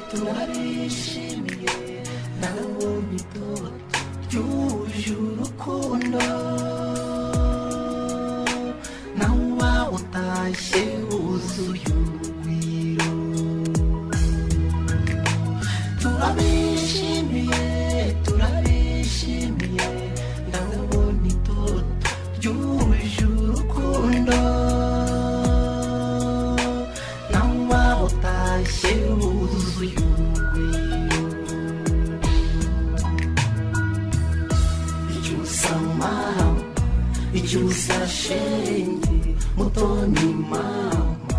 turabishimiye nabonye itoto ryuje urukundo nawe utashye wuzuye urugwiro turabishimiye nabonye itoto ryuje urukundo nawe utashye wuzuye urugwiro icyusa shenge mutoni mama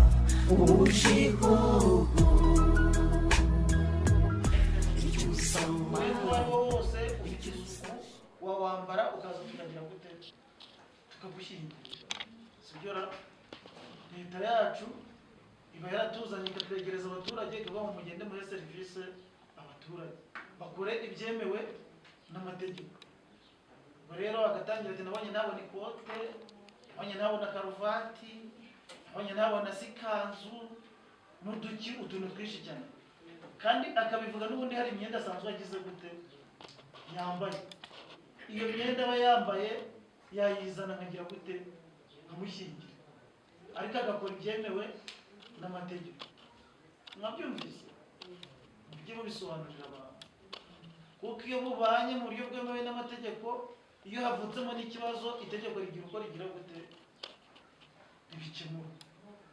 ujihoho icyusa mama wose wawambara ukaza tukagira gute tukagushyingira sibyo leta yacu iba yaratuzanye ikatwegereza abaturage kuva mu mugende muri serivisi abaturage bakore ibyemewe n'amategeko rero agatangira ati nabonye nabona ikote nabonye nabona karuvati nabonye nabona sikanzu n'uduki utuntu twinshi cyane kandi akabivuga n'ubundi hari imyenda asanzwe agize gute yambaye iyo myenda aba yambaye yayizana nkagira gute nkamushyingira ariko agakora ibyemewe n'amategeko mwabyumvise mujye mubisobanurira abantu kuko iyo mubanye mu buryo bwemewe n'amategeko iyo havutsemo n'ikibazo itegeko rigira uko rigira gute ribikemura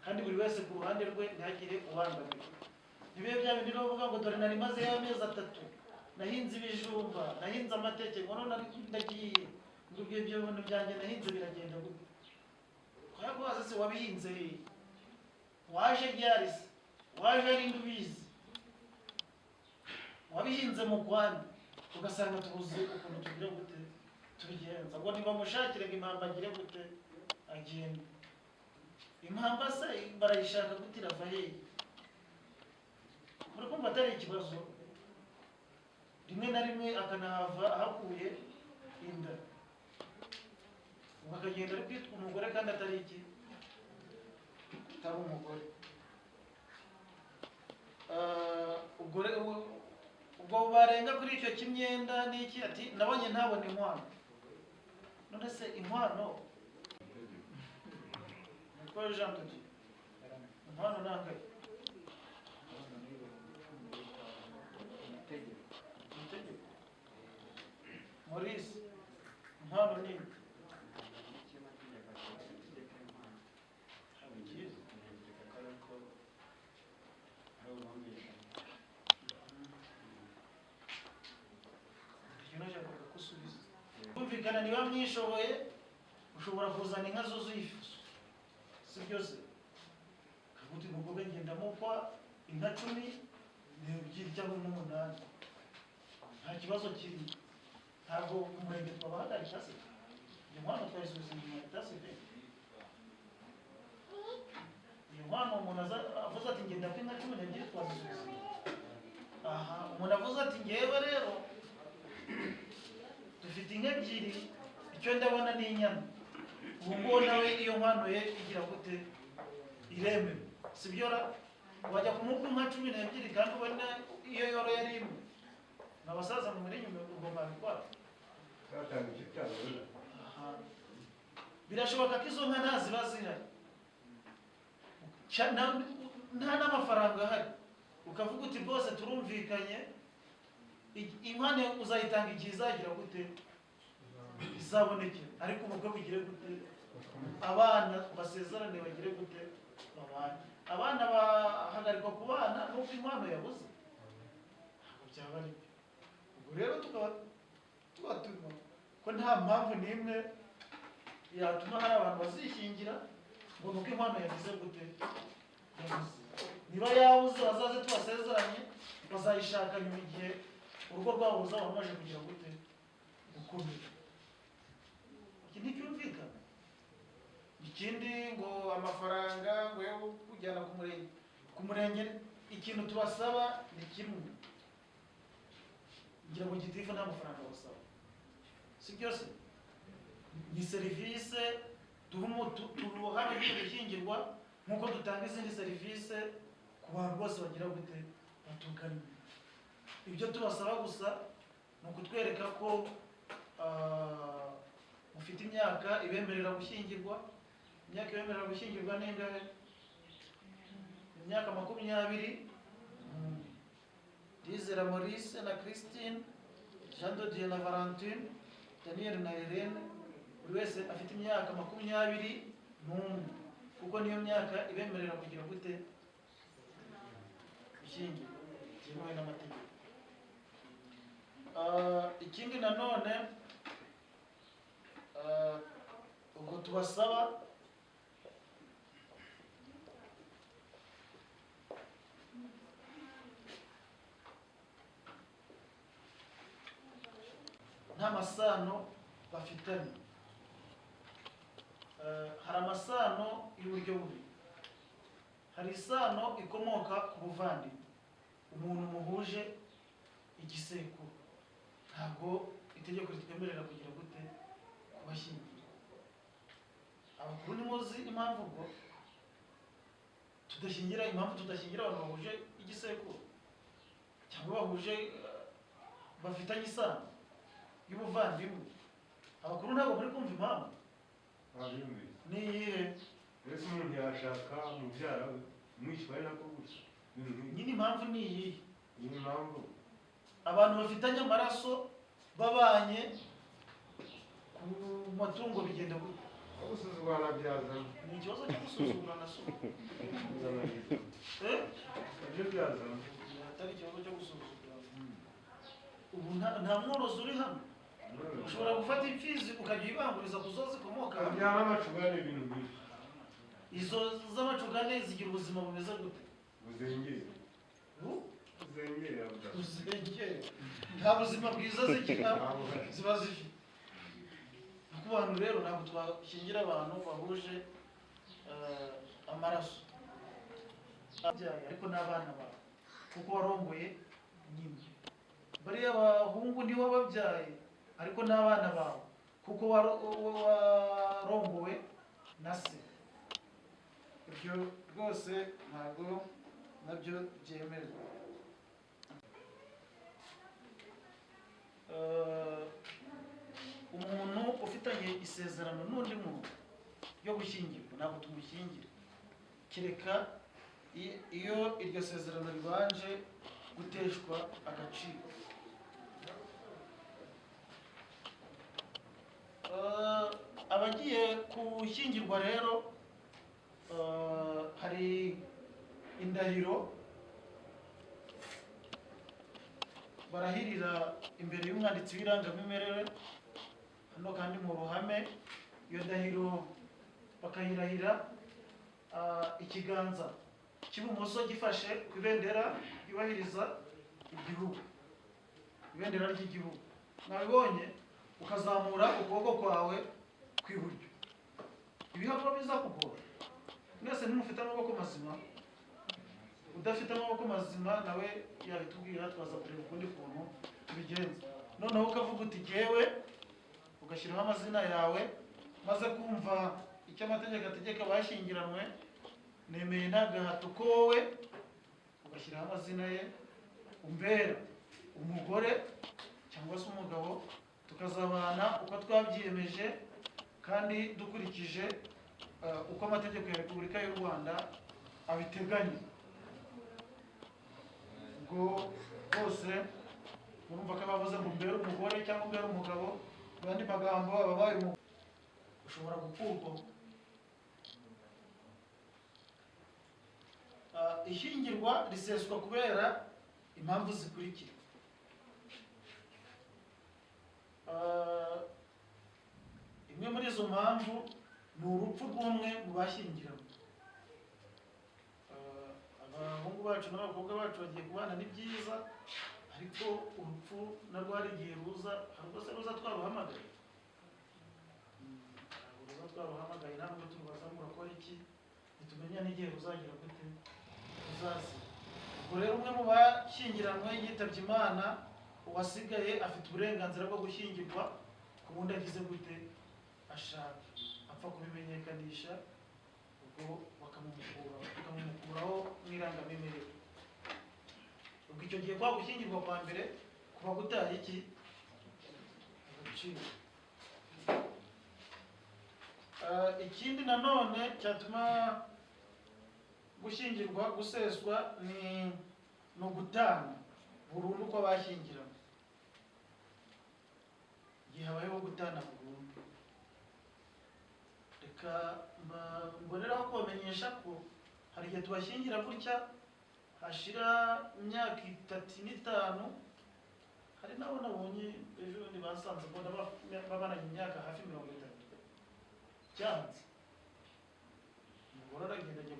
kandi buri wese ku ruhande rwe ntihagire ubangamira nibihe bya bindi bavuga ngo dore nari maze y'amezi 3 nahinze ibijumba nahinze amateke ngo none ndagiye ngo ibyo bintu byanjye nahinze biragenda gute kwabaza se wabihinze waje ryarise waje ari ndubizi wabihinze mu Rwanda ugasanga tubuze ukuntu tugira gute tubigenza ngo niba mushakire ngo impamba agire gute agenda impamba se barayishaka gute irava hehe muri kumva atari ikibazo rimwe na rimwe akanahava ahakuye inda bakagenda ari kwitwa umugore kandi atari iki atari umugore ubwo barenga kuri icyo kimyenda n'iki ati nabonye ntabona inkwano none se inkwano niko Jean Tuti inkwano nangaye Maurice inkwano ni kumvikana niba mwishoboye ushobora kuzana inka zuzuye ifu si byose kabuti ngogo ngendamo kwa inka 10 n'ebyiri cyangwa 8 nta kibazo kiri ntabwo umurenge twabahagarika se iyo mwana twayisubiza inyuma itasibe iyo mwana umuntu avuze ati ngenda ko inka 10 n'ebyiri twazisubiza aha umuntu avuze ati ngewe rero dufite inka 2 icyo ndabona ni inyana ubwo nawe iyo nkwano ye igira gute ireme sibyo wajya kumubwa inka 10 n'ebyiri kandi ubona iyo yoro yari imwe nabasaza mu muri nyuma ubwo babikora batangije cyane birashoboka ko izo nka ntaziba zihari nta n'amafaranga ahari ukavuga uti bose turumvikanye inkwano uzayitanga igihe izagira gute izabonekera ariko ubukwe bugire gute abana basezerane bagire gute babana abana bahagarikwa ku bana nuko inkwano yabuze ntabwo byaba ari ubwo rero tugatuma ko nta mpamvu n'imwe yatuma hari abantu bazishingira ngo nuko inkwano yagize gute yabuze niba yabuze bazaze tubasezeranye bazayishaka nyuma igihe urugo rwabo ruzaba rumaze kugira gute gukomera iki nticyumvikana ikindi ngo amafaranga ngo yo kujyana ku murenge ikintu tubasaba ni kimwe ngira ngo gitifu nta mafaranga basaba si byose ni serivisi duha hano y'ubushyingirwa nk'uko dutanga izindi serivisi ku bantu bose bagira gute batugana. Ibyo tubasaba gusa ni ukutwereka ko mufite imyaka ibemerera gushyingirwa. Imyaka ibemerera gushyingirwa ni ingahe? Imyaka 20. Dizera Maurice na Christine, Jean de Dieu na Valentine, Daniel na Irene, buri wese afite imyaka 21, kuko niyo myaka ibemerera kugira gute gushyingirwa byemewe n'amategeko. Ikindi nanone ubwo tubasaba nta masano bafitanye. Hari amasano y'uburyo bubiri. Hari isano ikomoka ku buvandimwe, umuntu muhuje igisekuru. Ntabwo itegeko ritwemerera kugira gute kubashyingira. Abakuru nimuzi impamvu ubwo tudashyingira, impamvu tudashyingira abantu bahuje igisekuru cyangwa bahuje bafitanye isano y'ubuvandimwe. Abakuru ntabwo muri kumva impamvu. Ni iyihe? Ese umuntu yashaka mubyara we umwishywa ari nako gusa. Nyine impamvu ni iyihe? Iyi mpamvu abantu bafitanye amaraso babanye ku matungo bigenda gute? gusuzugurana byazana. Ni ikibazo cyo gusuzugurana so. Ibyo byazana. Atari ikibazo cyo gusuzugurana. Ubu nta mworozi uri hano. Ushobora gufata imfizi ukajya uyibanguriza ku zo zikomoka. Abyara amacugane ibintu byinshi. Izo z'amacugane zigira ubuzima bumeze gute? Buzengere. Buzengere avuga. Buzengere. Nta buzima bwiza zigira ziba zifite. Ku bantu rero ntabwo twashyingira abantu bahuje amaraso. Ariko n'abana bawe kuko warongoye nyine. Bariya bahungu ni wababyaye ariko n'abana bawe kuko warongowe na se. Ibyo rwose ntabwo nabyo byemerwa. Umuntu ufitanye isezerano n'undi muntu yo gushyingirwa ntabwo tumushyingira kereka iyo iryo sezerano ribanje guteshwa agaciro. Abagiye gushyingirwa rero hari indahiro barahirira imbere y'umwanditsi w'irangamimerere hano kandi mu ruhame. Iyo ndahiro bakayirahira ikiganza cy'ibumoso gifashe ku ibendera ryubahiriza igihugu, ibendera ry'igihugu. Nabibonye ukazamura ukuboko kwawe kw'iburyo. Ibihabwa bizakugora. Mwese nimufite amaboko mazima, udafite amaboko mazima nawe yabitubwira twaza kureba ukundi kuntu tubigenza. Noneho ukavuga uti jyewe, ugashyiraho amazina yawe, maze kumva icyo amategeko ategeka bashyingiranwe, nemeye nta gahato ko wowe, ugashyiraho amazina ye, umbera umugore cyangwa se umugabo, tukazabana uko twabyiyemeje kandi dukurikije uko amategeko ya Repubulika y'u Rwanda abiteganya. Ubwo bose murumva ko bavuze ngo mbere umugore cyangwa mbere umugabo, abandi magambo ababaye ushobora gukurwaho. Ishyingirwa riseswa kubera impamvu zikurikira. Imwe muri izo mpamvu ni urupfu rw'umwe mu bashyingiranywe. Abahungu bacu n'abakobwa bacu bagiye kubana ni byiza, ariko urupfu narwo hari igihe ruza. Hari ubwo se ruza twaruhamagaye? Ruza twaruhamagaye ntabwo turubaza ngo urakora iki, ntitumenya n'igihe ruzagira gute ruzaza. Ubwo rero umwe mu bashyingiranywe yitabye Imana, uwasigaye afite uburenganzira bwo gushyingirwa ku wundi agize gute ashaka, apfa kubimenyekanisha, ubwo bakamumukuraho mu n'irangamimerere. Ubwo icyo gihe kwa gushyingirwa kwa mbere kuba gutaye iki agaciro. Ikindi nanone cyatuma gushyingirwa guseswa ni ugutana burundu kw'abashyingiranywe. Igihe habayeho gutana burundu, reka mboneraho kubamenyesha ko hari igihe tubashyingira gutya hashira imyaka 3 n'itanu. Hari nabo nabonye ejo bundi basanze mbona babananye imyaka hafi 30 cyanze. Umugore aragenda ajya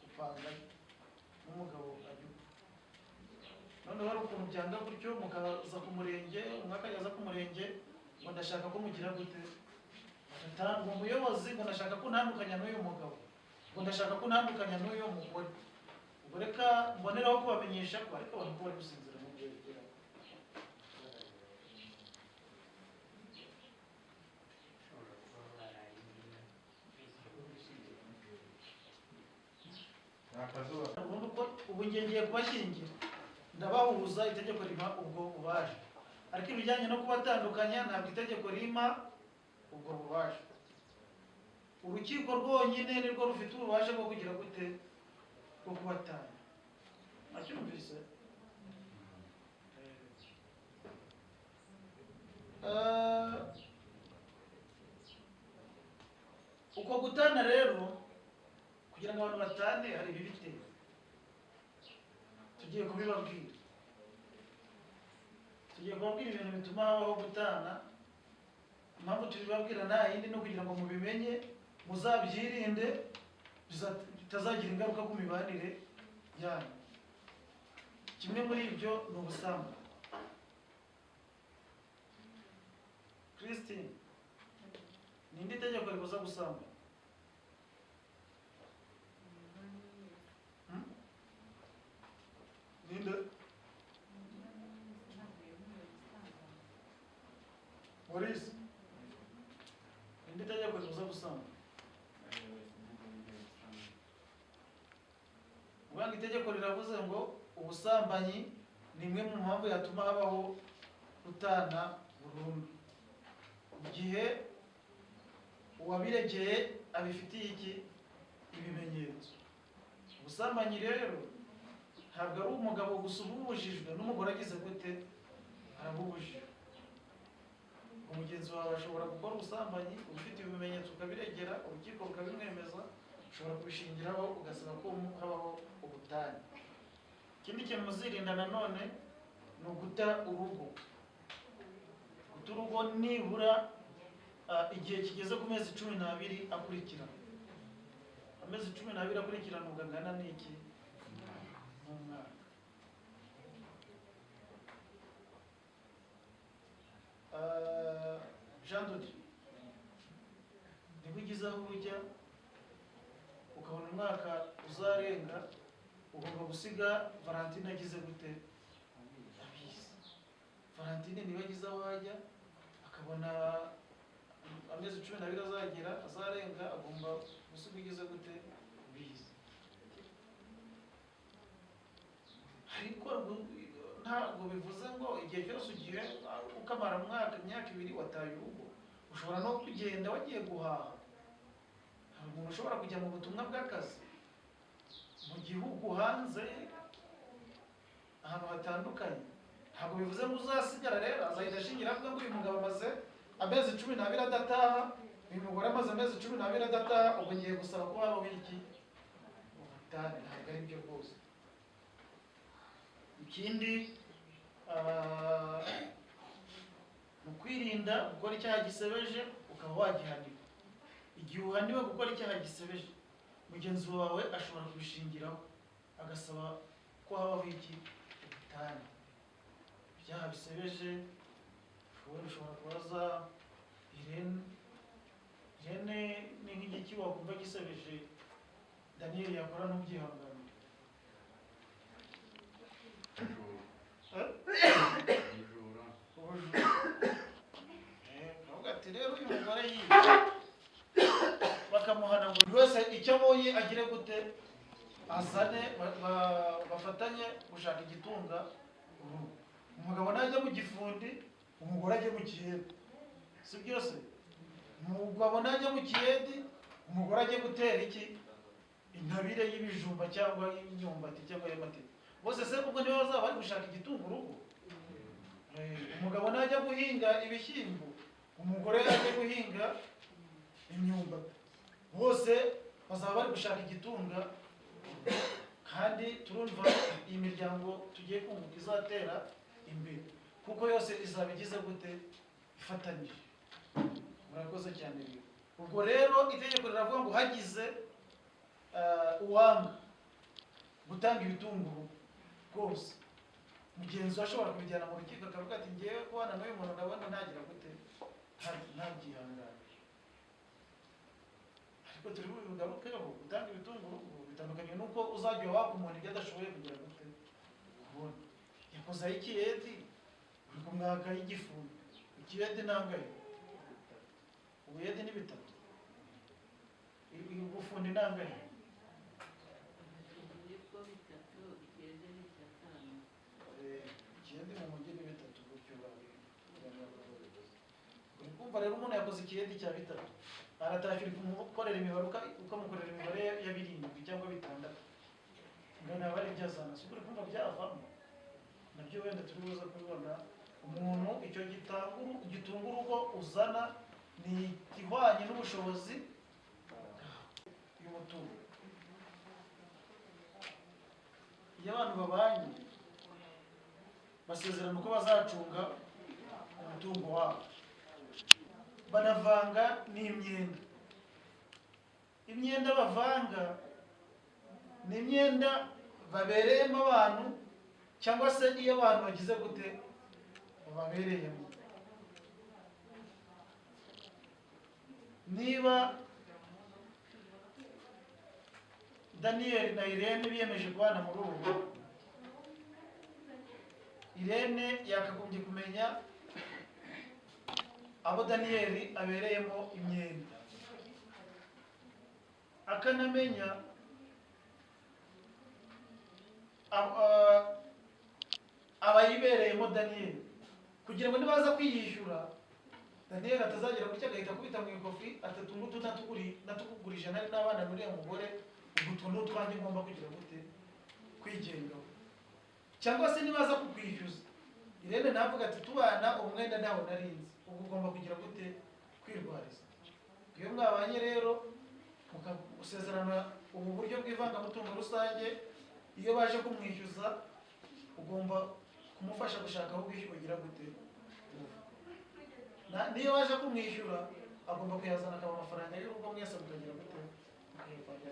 gupanga n'umugabo ajya. Noneho hari ukuntu byanga gutyo, mukaza ku murenge, umwaka yaza ku murenge ngo ndashaka ko mugira gute, ngo umuyobozi ngo ndashaka ko ntandukanya n'uyu mugabo, ngo ndashaka ko ntandukanya n'uyu mugore. Ubwo reka mboneraho kubamenyesha ko ariko abantu bari gusinzira mu gihe gera. Ubu ngiye kubashyingira, ndabahuza, itegeko rima ubwo bubaje. Ariko ibijyanye no kubatandukanya ntabwo itegeko rima ubwo bubaje. Urukiko rwonyine nirwo rufite ububasha bwo kugira gute, bwo kubatanya. Acyumvise? Uko gutana rero kugira ngo abantu batane hari ibibitera. Tugiye kubibabwira. Tugiye kubabwira ibintu bituma habaho gutana. Impamvu tubibabwira nta yindi no kugira ngo mubimenye, muzabyirinde, bitazagira ingaruka ku mibanire yanyu. Kimwe muri ibyo ni ubusambanyi. Christine, ninde itegeko ribuza gusambana? Ninde? Maurice, ninde itegeko ribuza gusambana? Ubanga itegeko riravuze ngo ubusambanyi ni imwe mu mpamvu yatuma habaho gutana burundu. Igihe uwabiregeye abifitiye iki ibimenyetso. Ubusambanyi rero ntabwo ari umugabo gusa ububujijwe, n'umugore agize gute arabubujijwe. Umugenzi wawe ashobora gukora ubusambanyi ufite ibimenyetso ukabiregera, urukiko rukabimwemeza, ushobora kubishingiraho ugasaba ko habaho ubutane. Ikindi kintu muzirinda nanone ni uguta urugo. Guta urugo nibura igihe kigeze ku mezi 12 akurikirana. Amezi 12 akurikirana ugangana n'iki n'umwaka. Jean Dodi, niba ugize aho ujya ukabona umwaka uzarenga, ugomba gusiga Valentine agize gute abizi. Valentine niba agize aho ajya akabona amezi 12 azagera azarenga, agomba gusiga ugize gute bizi. Ariko ntabwo bivuze ngo igihe cyose ugiye ukamara imyaka 2 wataye urugo. Ushobora no kugenda wagiye guhaha. Hari umuntu ushobora kujya mu butumwa bw'akazi mu gihugu hanze ahantu hatandukanye. Ntabwo bivuze ngo uzasigara rero azahita ashingira avuga ngo uyu mugabo amaze amezi 12 adataha, uyu mugore amaze amezi 12 adataha, ubwo ngiye gusaba ko habaho iki ubutane. Ntabwo ari byo rwose. Ikindi mu kwirinda gukora icyaha gisebeje ukaba wagihanirwa. Igihe uhaniwe gukora icyaha gisebeje, mugenzi wawe ashobora kubishingiraho agasaba ko habaho iki ubutane. Ibyaha bisebeje ushobora kubaza Irene ni nk'igiki wakumva gisebeje Daniel yakora ntubyihanganire. Ati rero uyu mugore yiwe bakamuhana ngo buri wese icyo abonye agire gute azane bafatanye gushaka igitunga urugo. Umugabo najya mu gifundi, umugore ajye mu kiyede, si byose? Umugabo najya mu kiyede, umugore ajye gutera iki? Intabire y'ibijumba cyangwa y'imyumbati cyangwa y'amateke. Bose se ubwo nibo bazaba bari gushaka igitunga urugo? Umugabo najya guhinga ibishyimbo, umugore ajye guhinga imyumbati, bose bazaba bari gushaka igitunga. Kandi turumva iyi miryango tugiye kunguka izatera imbere, kuko yose izaba igize gute? Ifatanyije. Murakoze cyane rero. Ubwo rero itegeko riravuga ngo hagize uwanga gutanga ibitunguru rwose, mugenzi we ashobora kubijyana mu rukiko akavuga ati ngewe kubana n'uyu muntu ndabona ntagira gute, ntabyihangane. Ariko turi bubigarukeho, gutanga ibitunguru bitandukanye nuko uzajya waka umuntu ibyo adashoboye kugira gute kubona. Yakozaho ikiyedi, uri kumwaka y'igifundi. Ikiyedi nangahe? Ubuyedi ni 3. Ubufundi nangahe? Ikiyedi mu mujyi ni 3 gutyo bari. Uri kumva rero umuntu yakoze ikiyedi cya 3. Aratashye kumukorera imibare ukamukorera imibare ya 7 cyangwa 6. Ngana bari byazana. Si uri kumva byavamo. Nabyo wenda turi buza kubibona. Umuntu icyo gitunga urugo uzana ni ihwanye n'ubushobozi y'umutungo. Iyo abantu babanye basezerana uko bazacunga umutungo wabo, banavanga n'imyenda. Imyenda bavanga ni imyenda babereyemo abantu, cyangwa se iyo abantu bagize gute babereyemo. Niba Daniel na Irene biyemeje kubana muri ubu rugo, Irene yakagombye kumenya abo Daniel abereyemo imyenda, akanamenya abayibereyemo Daniel, kugira ngo nibaza kwiyishyura Daniel atazagera gutya agahita akubita mu ikofi atatungutu natukugurisha nari n'abana muri uyu mugore, ubwo tuntu twanjye ngomba kugira gute kwigengaho. Cyangwa se nibaza kukwishyuza, Irene navuga ati tubana umwenda ntawo narinzi, ubwo ugomba kugira gute kwirwariza. Iyo mwabanye rero mukasezerana ubu buryo bw'ivangamutungo rusange, iyo baje kumwishyuza ugomba kumufasha gushaka aho ubwishyu bugira gute. Niyo waje kumwishyura agomba kuyazana akaba amafaranga y'urugo, mwese mukagira gute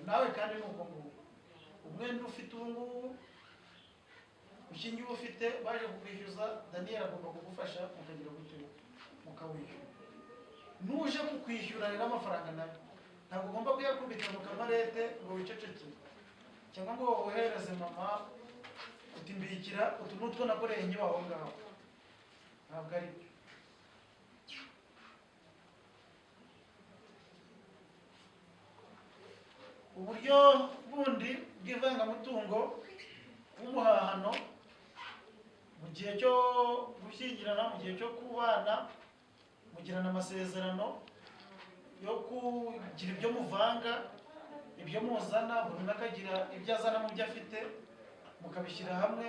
nawe. Kandi nuko nguko umwenda ufite ubu ngubu ushingiye ufite baje kukwishyuza, Daniel agomba kugufasha mukagira gute mukawishyura. Nuje kukwishyura rero amafaranga nayo ntabwo ugomba kuyakubita mu kamarete ngo wiceceke, cyangwa ngo wohereze mama utimbikira utu n'utwo nakoreye nkiba aho ngaho. Ntabwo ari byo. Uburyo bundi bw'ivangamutungo w'umuhahano mu gihe cyo gushyingirana, mu gihe cyo kubana, mugirana amasezerano yo kugira ibyo muvanga, ibyo muzana, buri umwe akagira ibyo azana mu byo afite, mukabishyira hamwe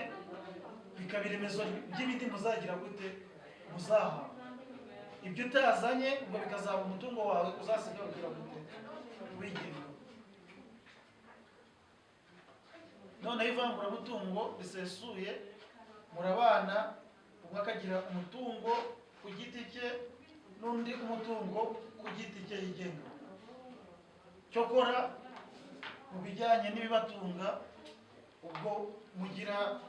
bikaba iremezo by'ibindi muzagira gute muzaha. Ibyo utazanye ubwo bikazaba umutungo wawe uzasiga ugira gute wigenga. Noneho ivanguramutungo risesuye, murabana, umwe akagira umutungo ku giti cye n'undi umutungo ku giti cye yigenga. Cyokora mu bijyanye n'ibibatunga, ubwo mugira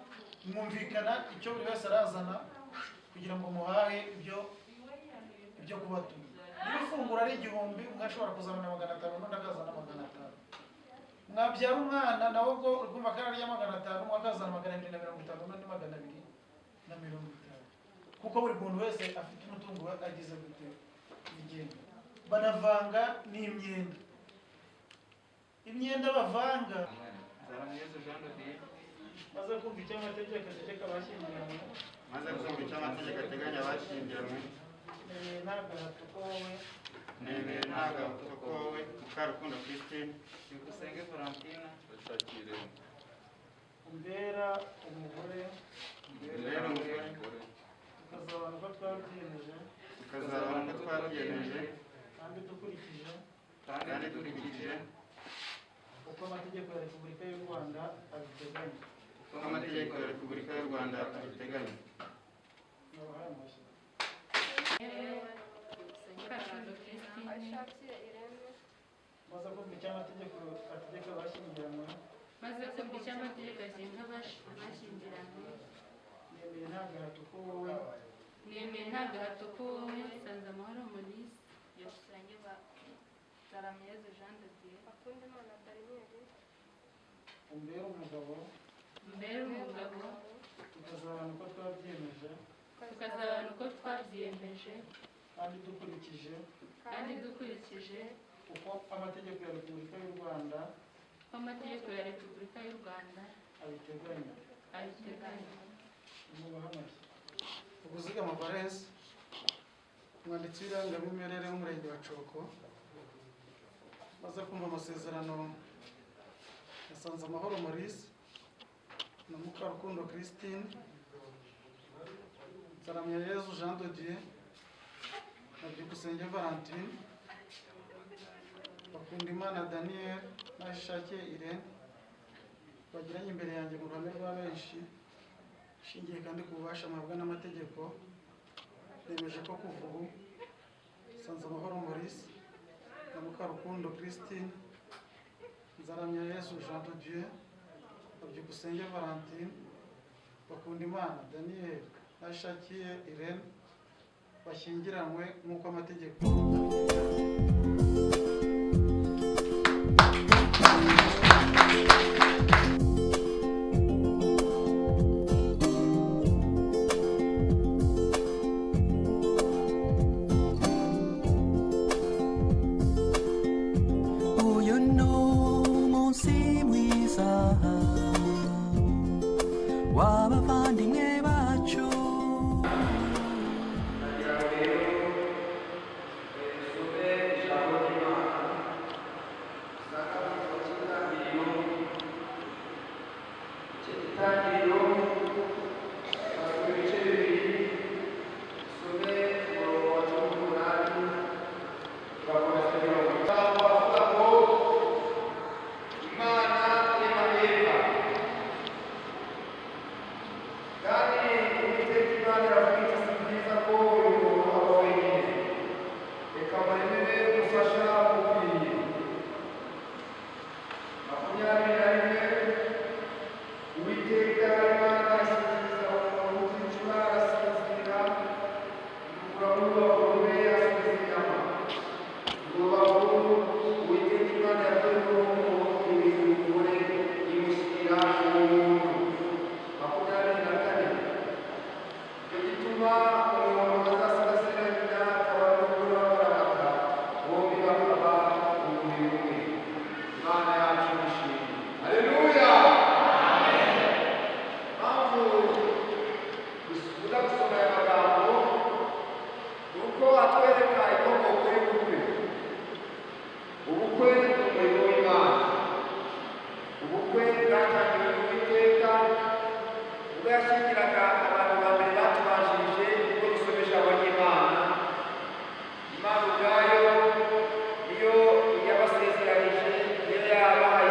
mwumvikana icyo buri wese arazana kugira ngo muhahe ibyo kubatunga. Niba ifunguro ari 1000, umwe ashobora kuzana 500 n'undi akazana 500. Mwabyara umwana nawe ubwo urumva ko ari 500, umwe akazana 250 n'undi 250, kuko buri muntu wese afite umutungo agize gute yigenga. Banavanga n'imyenda. Imyenda bavanga Nzaramuyezu Jean de Dieu maze kumva icyo amategeko ategeka abashyingiranywe maze kumva icyo amategeko ateganya abashyingiranywe nemeye nta gahato ko wowe nemeye nta gahato ko wowe Mukarukundo Christine Byukusenge Valentina umbera umugore mbere umugore tukazabana ko twabyiyemeje tukazabana ko twabyiyemeje kandi dukurikije kandi dukurikije uko amategeko ya Repubulika y'u Rwanda abiteganya. uko amategeko ya Repubulika y'u Rwanda abiteganya. Nabahaye amashyi. Maze kumva icyo amategeko ategeka abashyingiranywe maze kumva icyo amategeko agenga abashyingiranywe nemeye nta gahato ko wowe nemeye nta gahato ko wowe Nsanzamahoro Maurice Nzaramuyezu Jean de Dieu Akundimana Daniel umbera umugabo mbere umugabo tukazabana uko twabyiyemeje uko twabyiyemeje kandi dukurikije uko amategeko ya Repubulika y'u Rwanda abiteganya. Mubahe amashyi. Ubuzigama Valens umwanditsi w'irangamimerere w'umurenge wa Coko maze kumva amasezerano ya Nsanzamahoro Maurice na Mukarukundo Christine Nzaramuyezu Jean de Dieu na Byukusenge Valentine Bakundimana Daniel n'Ashakiye Irene bagiranye imbere yanjye mu ruhame rwa benshi shingiye kandi ku bubasha mpabwa n'amategeko nemeje ko kuva ubu Nsanzamahoro Maurice na Mukarukundo Christine Nzaramuyezu Jean de Dieu na Byukusenge Valentine Bakundimana Daniel n'Ashakiye Irene bashyingiranywe nk'uko amategeko uyu ni umunsi mwiza w'abavandimwe bacu Imana ubwayo niyo yabasezeranyije niyo yabahaye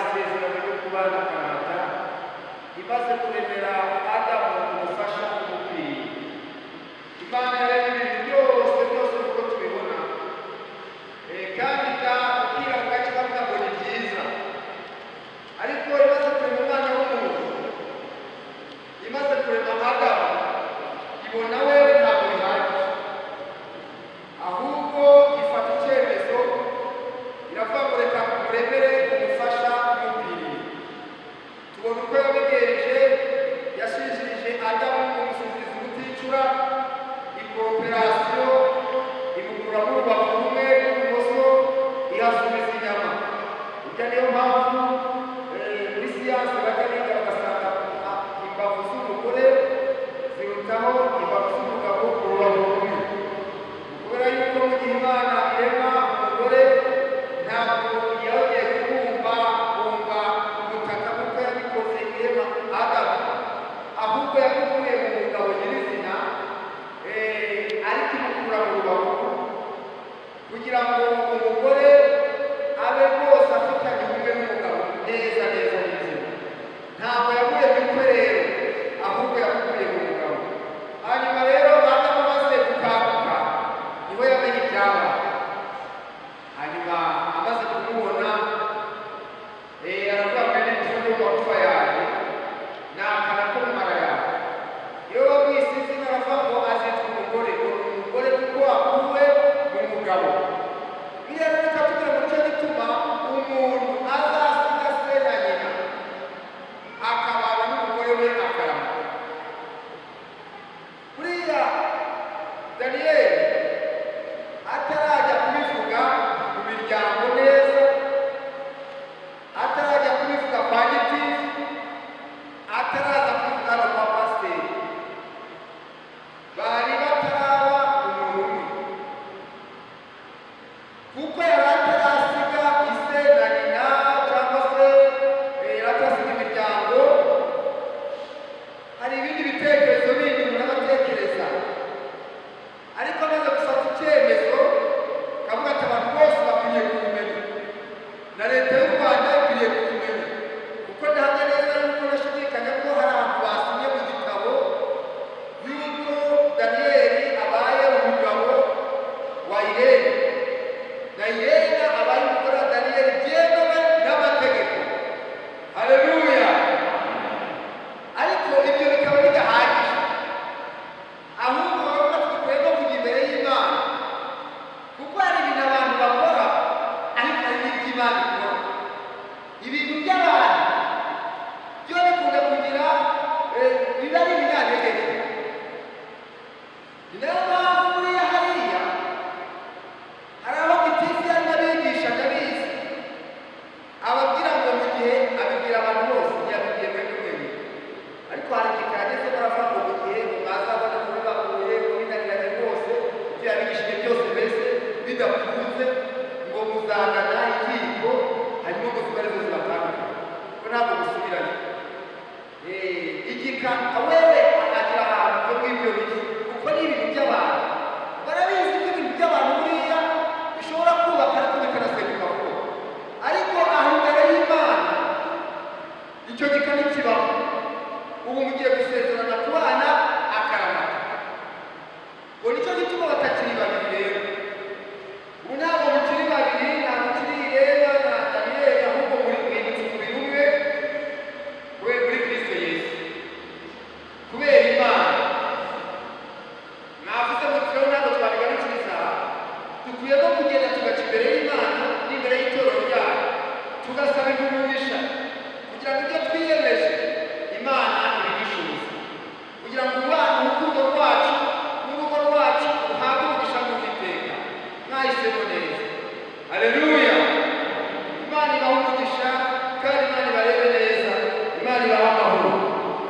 kandi Imana ibarebe neza, Imana ibahe amahoro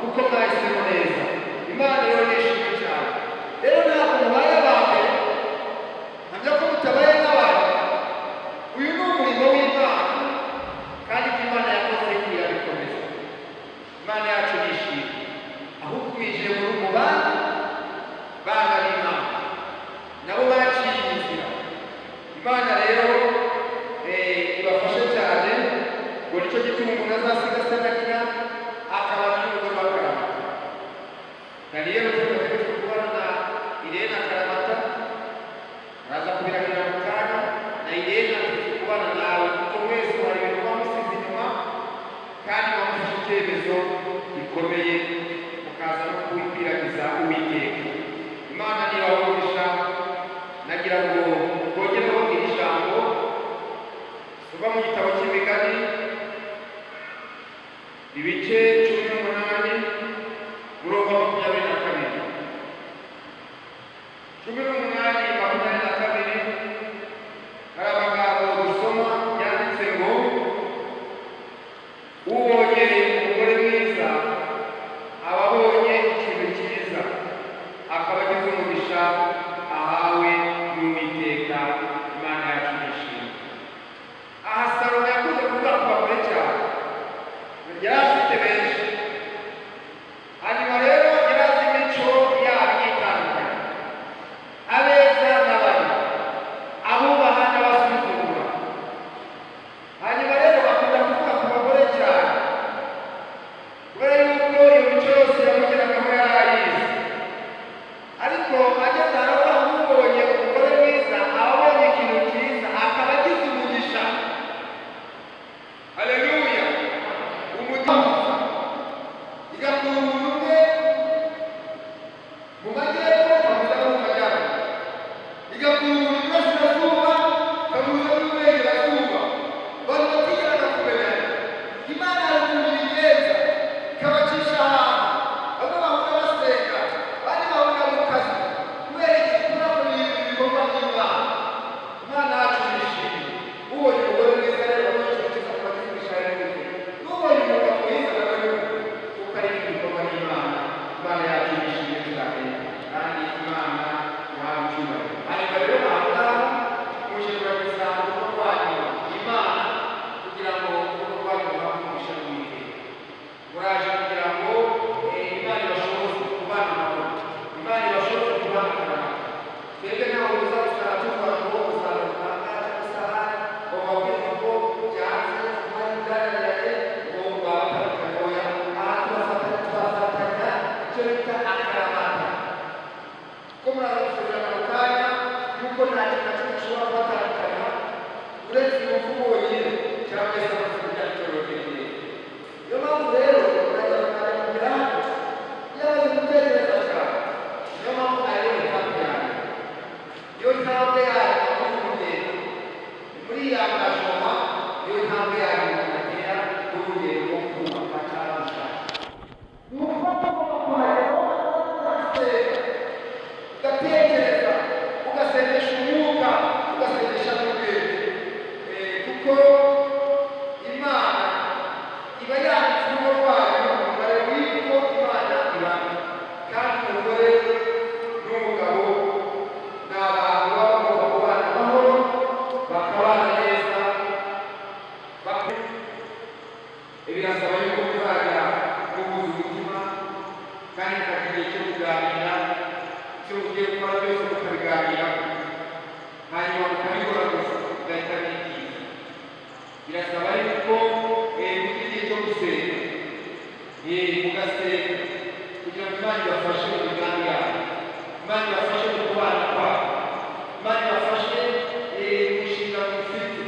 kuko mwahisemo neza. Imana rero nishimye cyane. Rero ntabwo mubaye aba mbere, ntabyo ko mutabaye n'abantu. Uyu ni umurimo w'Imana kandi ibyo Imana yakoze irabikomeza. Imana yacu nishimye, ahubwo mwinjiye muri ubu bandi bana b'Imana nabo baciye inzira. Imana rero ibafashe cyane, ngo nicyo gituma umuntu azasiga se na nyina akaba n'umugore wa Karamata. Kandi rero tumaze kubana na Irene Karamata, araza kubirahira mu kanya, na Irene tumaze kubana nawe kuko mwese hari ibintu bamusize inyuma kandi bamufashe icyemezo gikomeye mukaza no kuwibwiragiza Uwiteka. Imana nibahumurisha. Nagira ngo bongereho iri jambo tuva mu gitabo cy'Imigani ibice 18 murongo wa 22. 18:22 hari amagambo dusoma yanditse ngo ubonye umugore mwiza aba abonye ikintu cyiza, akaba agize umugisha ahawe n'Uwiteka. Imana yacu nishimye. Aha Salomo yakunze kuvuga ku bagore cyane, yari afite benshi, hanyuma rero yari azi imico yabo itandukanye, abeza n'ababi, abubaha n'abasuzugura. Hanyuma rero bakunda kuvuga ku bagore cyane kubera yuko iyo mico yose yamugeragaho yari ayizi. Ariko ageze aho amubonye umugore mwiza, abonye ikintu cyiza, akaba agize umugisha. Haleluya! Umugisha igakura umuntu umwe mu majyepfo ikamuza no mu majyaruguru, igakura umuntu iburasirazuba ikamuza no mu burengerazuba. Abantu batigeraga kumenyana. Imana hari ukuntu ibigenza ikabacisha ahantu, bamwe bahura basenga, abandi bahura mu kazi, kubera iki? Kubera ko ni ibikorwa by'Imana. Imana yacu nishimye. Ubonye umugore mwiza rero abonye ikintu cyiza akaba agize umugisha y'Uwiteka. N'ubonye umugabo mwiza nawe kuko ari ibikorwa by'Imana. Imana yacu nishimye cyane kandi Imana yahawe icyubahiro. Hanyuma rero aha ngaha muje kuragiza urugo rwanyu Imana kugira ngo urugo rwanyu ruhabwe umugisha w'Uwiteka. Muraje kugira ngo Imana ibashoboze kubana amahoro, Imana ibashoboze kubana akaramata. Twebwe ntawe uza gusara tuvuga ngo uzaruka cyangwa isahani ngo babwire ngo byanze kandi byananiranye ngo babatandukanye. Oya, aha tubafatanya icyo bita akaramata. Ko muraza gusezerana mu kanya yuko nta kintu na kimwe gishobora kubatandukanya uretse umuvugo wonyine cyangwa se amasomo bya itorero ry'Imana. Niyo mpamvu rero muraza kugira hano yamaze gutekereza cyane. Niyo mpamvu ariyo ntambwe yawe, iyo ntambwe yawe akoze urugendo muri ya mashoma, iyo ntambwe yawe mugatera urugendo rwo kubaka cyangwa gushaka. Ni ugufata ugomba kuhagera ugasenga, ugatekereza, ugasengesha umwuka, ugasengesha n'ubwenge, kuko Imana iba yanditse urugo rwayo ukareba yuko Imana ibana. Kandi umugore n'umugabo ni abantu baba bagomba kubana amahoro, bakabana neza. Birasaba yuko muzajya muhuza umutima kandi mukagira igihe cyo kuganira, icyo mugiye gukora byose mukabiganiraho, hanyuma mukabikora gusa mugahita mwigiza. Birasaba yuko mugira igihe cyo gusenga, mugasenga kugira ngo Imana ibafashe mu migambi yabo, Imana ibafashe mu kubana kwabo, Imana ibafashe mu nshingano mufite.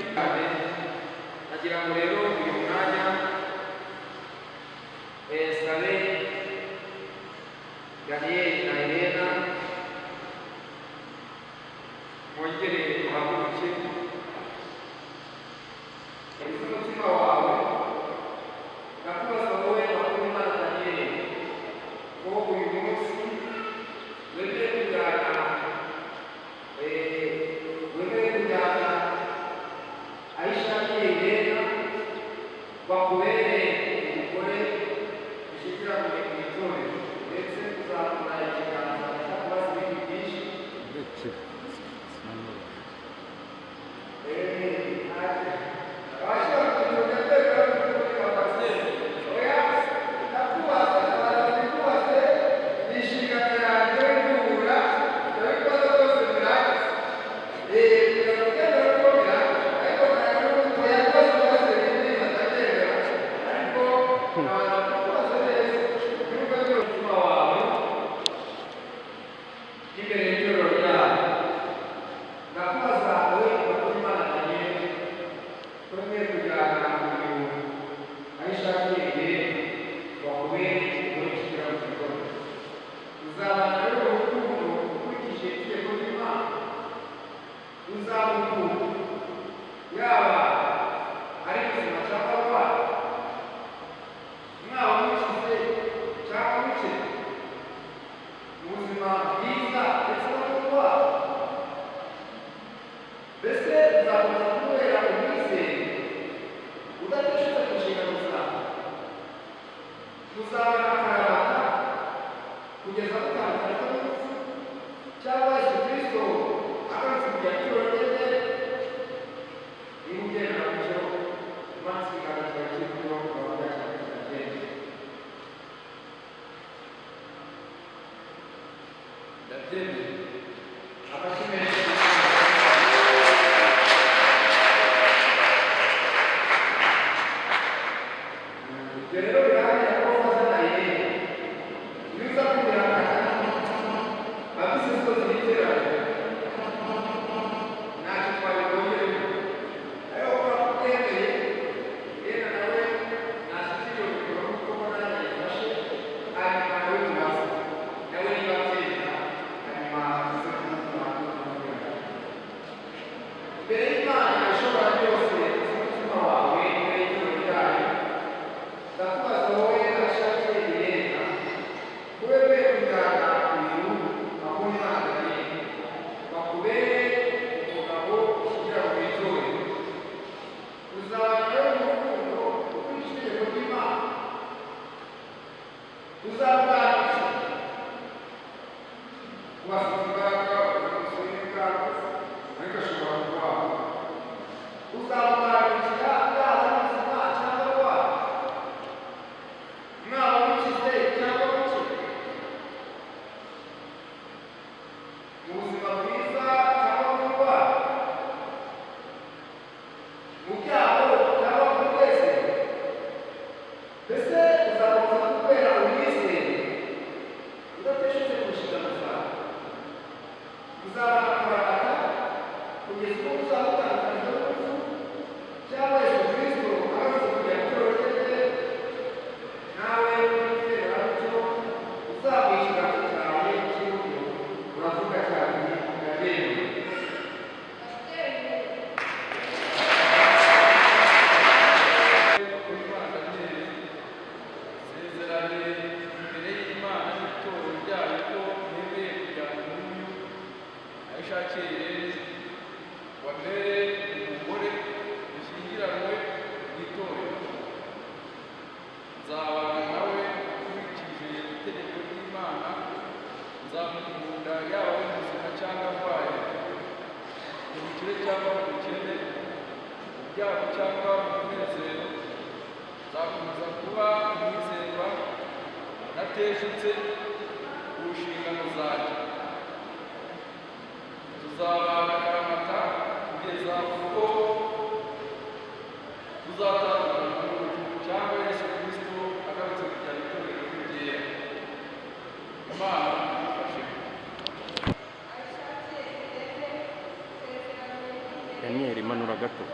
Nagira ngo rero uyu mwanya sabe Daniel na Helena mwongere muhaguruke, umutima wawe ndakubaza wowe Imana Daniel ko uyu munsi wemeye kujyana Aisha Helena bakubereye umugore ushyikira mu itorero ndetse uzamura ikiganza cyakubaza ibintu byinshi Daniel, manura gato.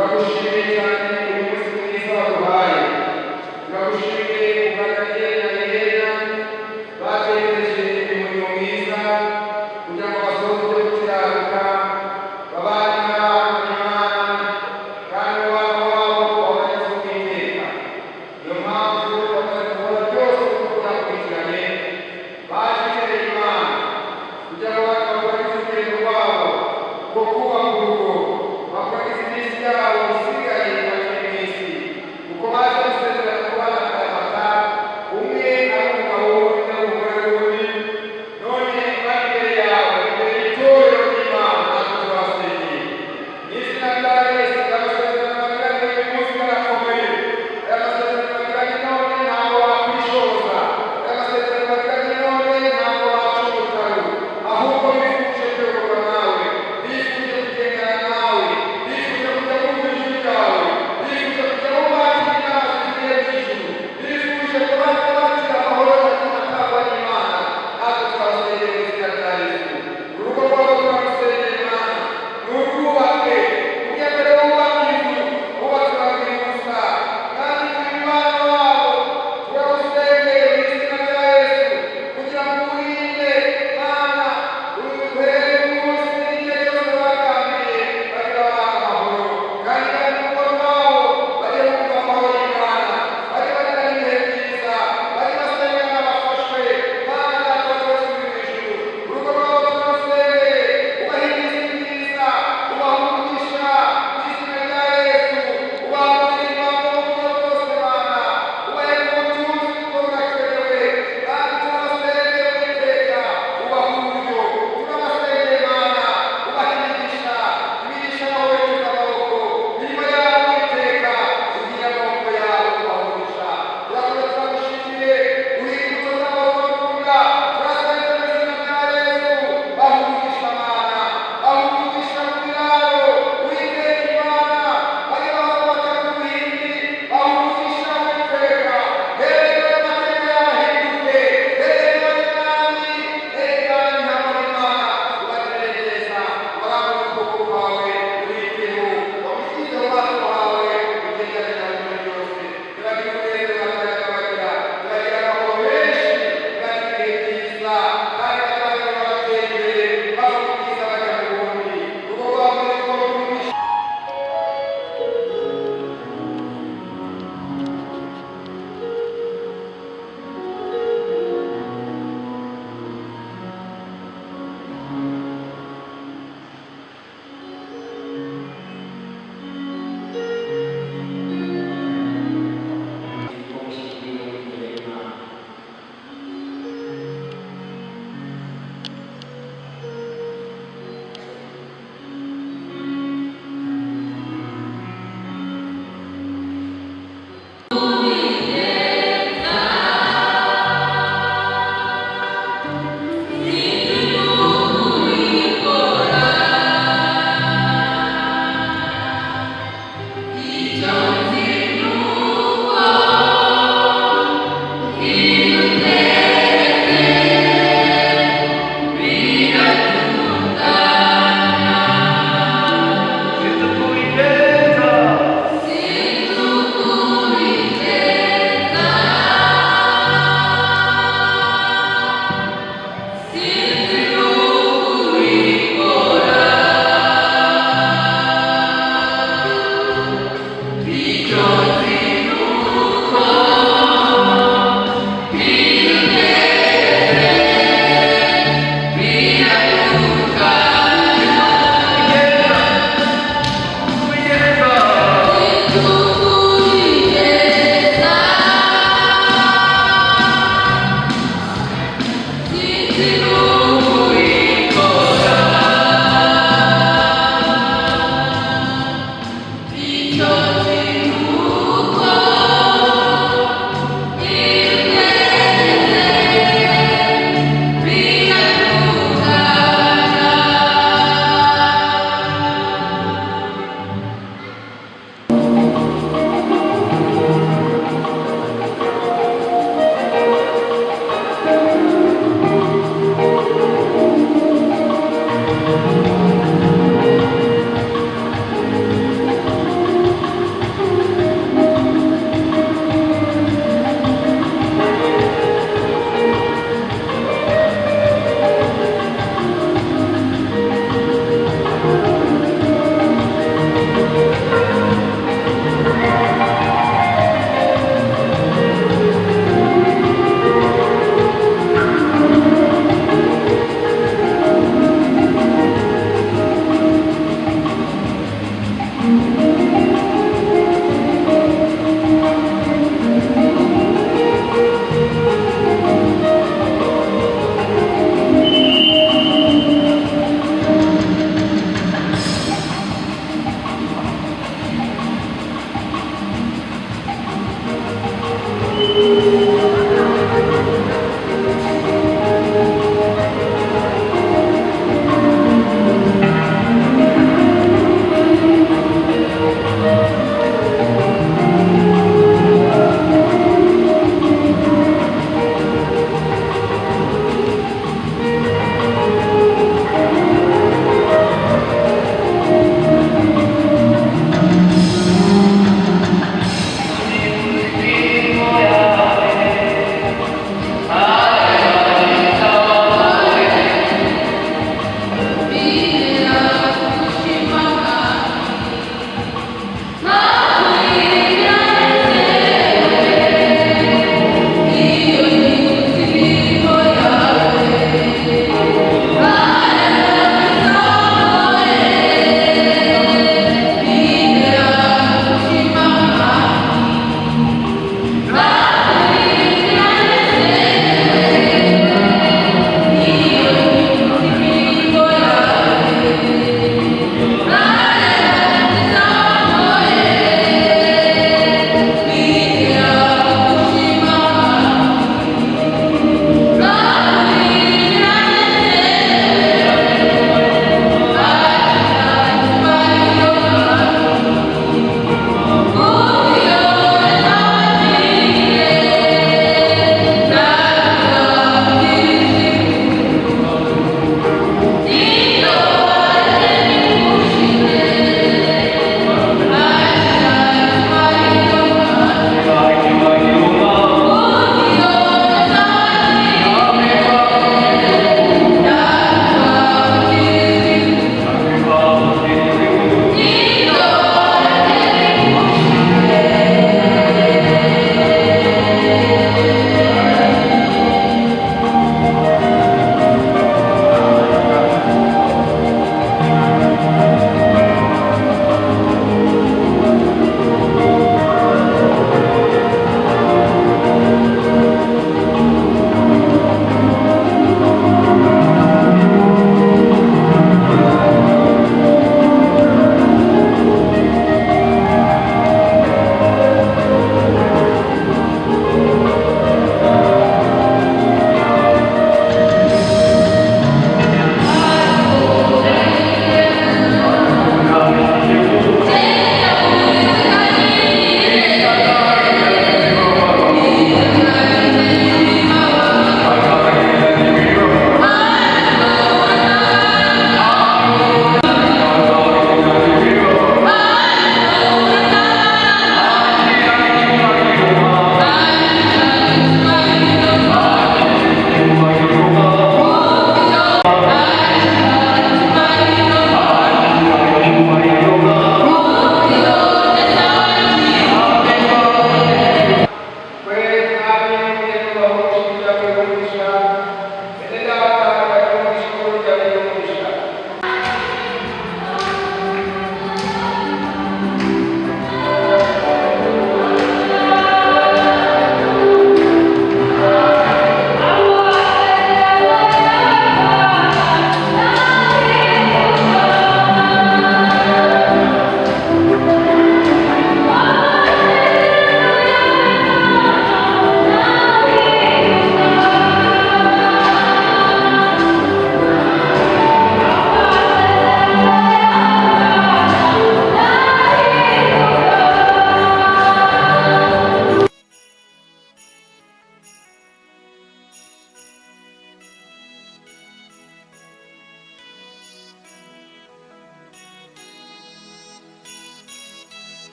turagushimiye cyane uyu munsi mwiza waduhaye, turagushimiye kugaragaye na Helena bategereje umurimo mwiza kugira ngo basohoze ibyo gukiranuka babane n'Imana kandi umubano wabo wabonetse uwiteka. Niyo mpamvu bamaze gukora byose uko byakurikiranye baje imbere y'Imana kugira ngo bakore urugendo rwabo rwo kubaka urugo, bakora iminsi yabo isigaye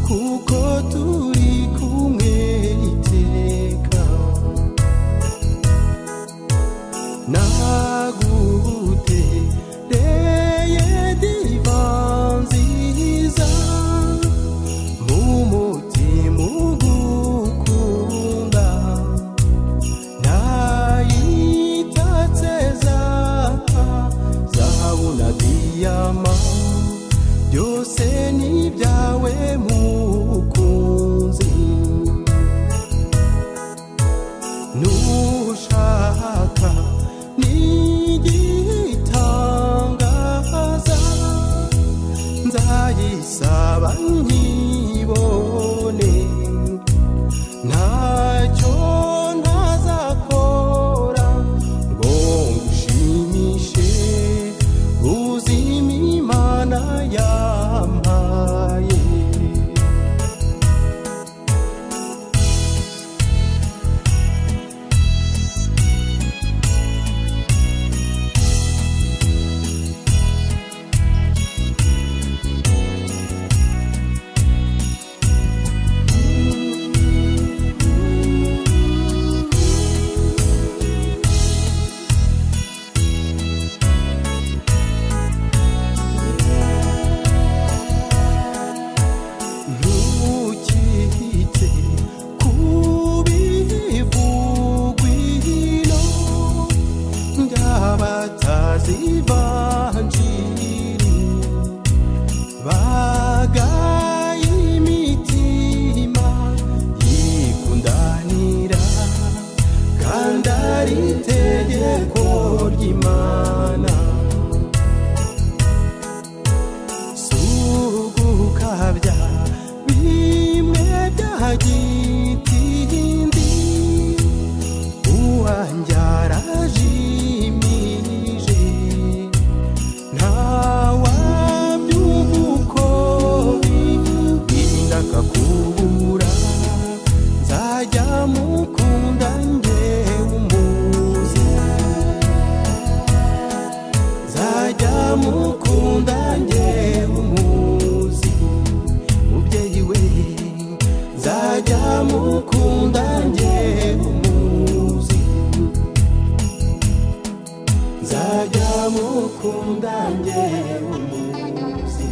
kuko turi kumwe ntacyo ntazakora ngo ngushimishe uzima Imana yampaye. Ntukite ku bivugwino by'abatazi ivanjiri, bagaye imitima yikundanira kandi ari itegeko ry'Imana. Sugukabya bimwe bya gitindi, uwanjye arajimije ntawabyumva uko birinda akakubura. Nzajya mukunda njyewe umuzi, nzajya mukunda njyewe umuzi, mubyeyi we nzajya mukunda njyewe umuzi, nzajya mukunda njyewe umuzi.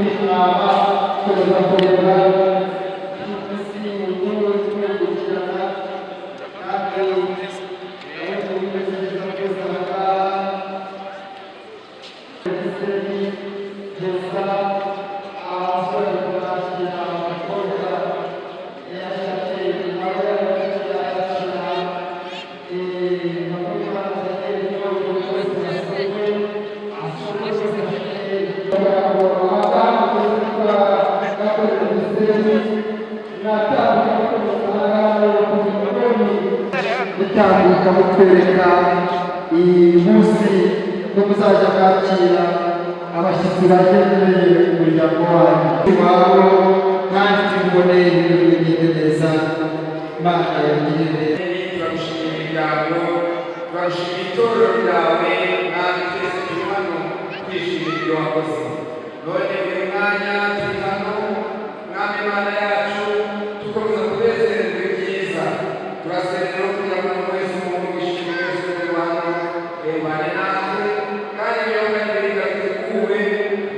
kwitaba tukaza kureba isi inkuru zikurikirana natwe aho tubimeze kuzanga Gisenyi Gesa abasore bakakira abakobwa yashatse nawe yakakira bitambuka mutwereka iyi munsi ko muzajya mwakira abashyitsi bagendereye umuryango wanyu iwabo kandi tuboneye ibintu bigende neza Imana yagirire turagushimira imiryango turagushimira itorero ryawe natwe twese turi hano twishimira ibyo wakoze none buri mwanya turi hano mwami Imana yacu dukomeza kunezererwa ibyiza turasenera kugira ngo umuntu wese umugisha wese uri hano rebane natwe kandi ibiyoga n'ibiribwa biteguwe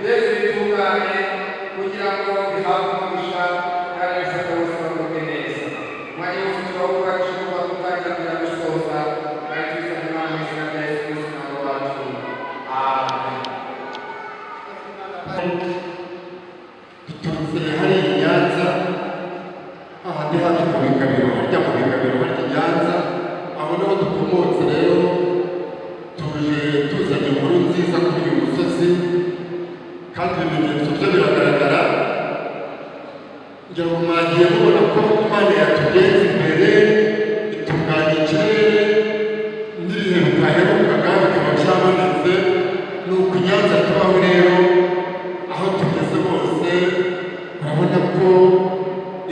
byose bitunganye kugira ngo bihabwe umugisha kandi bifate ubuzima bwe neza umwanya wose turawukora dushobora gutangira kugira ngo dusoza kandi twisane Imana mu izina rya Yesu Kristo umwami wacu amen. duturutse hariya i Nyanza ahandi hafi mu Bigabiro harya mu Bigabiro harya i Nyanza aho niho dukomotse rero tuje tuzanye inkuru nziza kuri uyu musozi kandi ibimenyetso byo biragaragara ngira ngo mwagiye mubona ko Imana yatugenza imbere itunganya ikirere n'ibihe bitaherukaga bikaba byabonetse ni uku i Nyanza tubaho rero aho tugeze bose urabona ko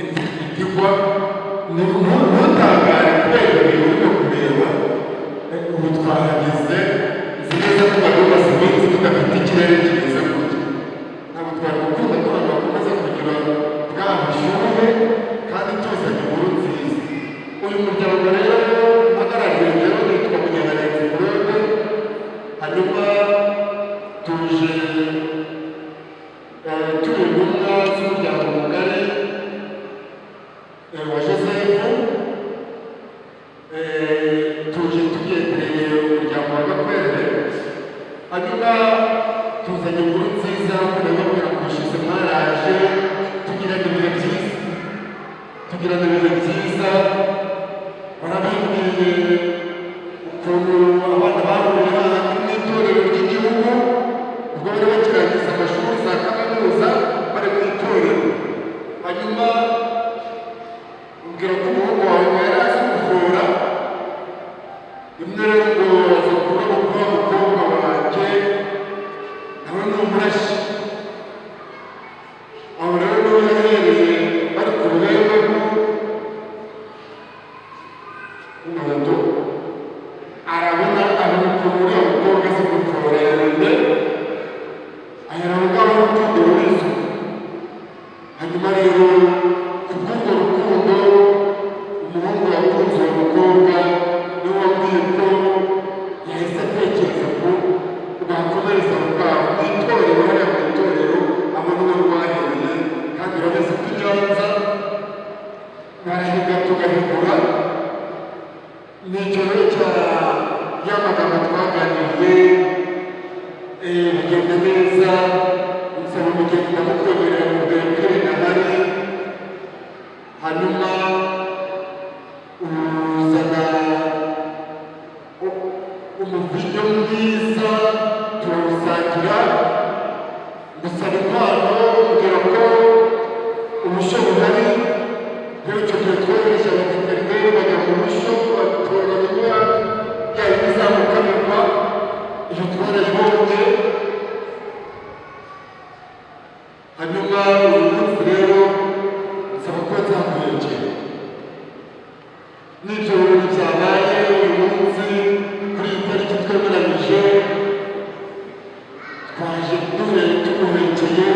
imvura igwa ntutangare kubera ibintu urimo kureba ubu twahageze nzi neza ko bari bamaze iminsi tudafite ikirere kimeze gutya ntabwo twari gukunda ko abantu bakomeza kugira bwa bushyuhe kandi tuzanye inkuru nziza uyu muryango rero uhagarariye rero nitwa Munyabarenzi Claude hanyuma tuje turi intumwa z'umuryango mugari wa Joseph tuje tugendereye umuryango wa Gakwere hanyuma tuzanye inkuru nziza murababwira ko ushize mwaraje tugirana ibihe byiza barabibwiye ukuntu abana bahuriye hano n'itorero ry'igihugu ubwo bari bakirangiza amashuri za kaminuza bari mu itorero hanyuma umbwira ko umuhungu wawe yari azi kuvura rimwe rero ngo aza kuraba kuba umukobwa wanjye nawe ni umurashi aho rero niho yahereye bari ku ruhembe rw'umuhondo arabona ukuntu uriya mukobwa azi kuvura yaremye ahera aho ngaho urukundo rurizo hanyuma rero kubw'urwo rukundo umuhungu yakunze uwo mukobwa niwe wabwiye ko yahise atekereza ko rwakomereza aho ngaho mu itorero hariya mu itorero aho niwe rwahereye kandi urabona ko i Nyanza barahiga tugahigura ni icyoro cya y'amagambo twaganiriye bigenda neza nsaba umugeni ndamukwemerera mu bwenge nahari hanyuma uzana umuvinyo mwiza turawusangira gusaba impano kugira ko ubushyo buhari rero icyo gihe twohereje abaveterineri bajya mu bushyo batoranya inka yari izamukamirwa iyo twarayibonye hanyuma uyu munsi rero nsaba ko nzakurekera n'ibyo birori byabaye uyu munsi kuri iyi tariki twemeranyije twaje tuguhekeye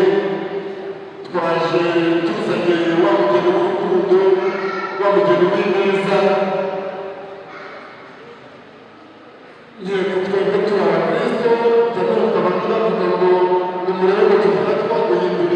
twaje tuzanye wa mugeni w'urukundo wa mugeni w'ineza yego twebwe turi abakristo turanumva abantu bavuga ngo nimurebe ngo tuvuga twaguhindura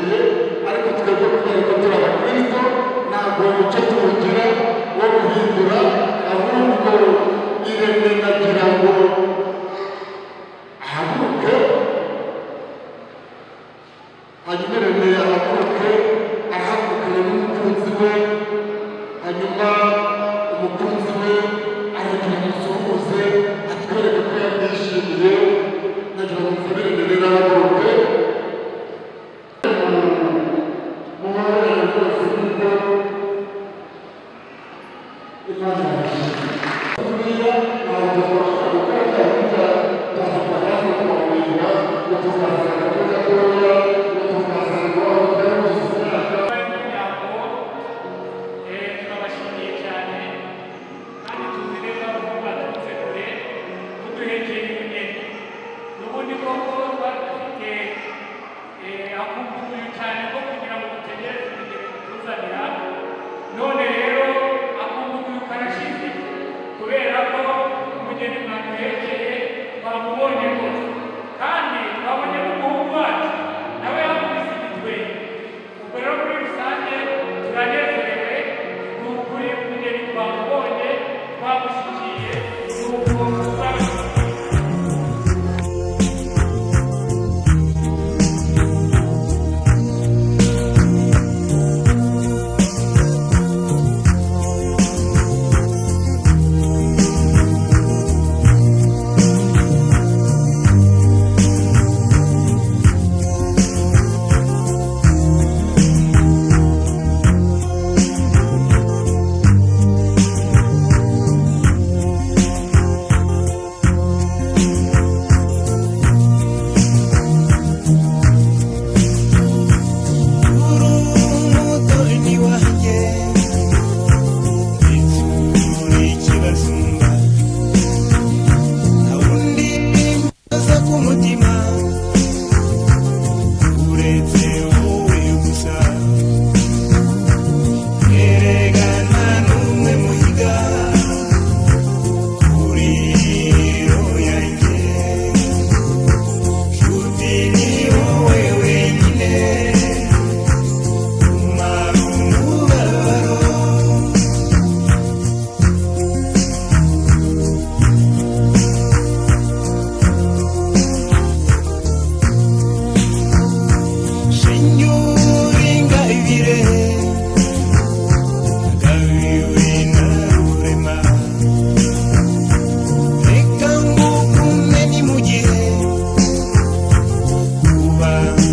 hanyuma rene ahaguruke arahagurukana n'umukunzi we, hanyuma umukunzi we aragira umusuhuze atwereke ko yamwishimiye. nagira ngo mvurire rene ahaguruke mu mwanya rwose kuko Imana yashimye. Buriya ntabwo twashobora gukora gahunda tuzakora kubamurinda ngo tuzasanga ko gatoya ngo tuzasanga aho tutari kuzuza imyaka. Turabashimiye cyane kandi tuzi neza ko baturutse kure kuduhekera ibintu. N'ubundi koko twari dufite akumbuye cyane ko kugira ngo dutegereze urugero tuzanira, none rero akumbuye karashize kubera ko umugeni mwaduhekeye twamubonye rwose, kandi twabonye n'umuhungu wacu nawe yakubise igitwenge. Ubwo rero muri rusange turanezerewe, ni ukuri umugeni twamubonye twamushyigiye n'uko twabishyigiye. Bye.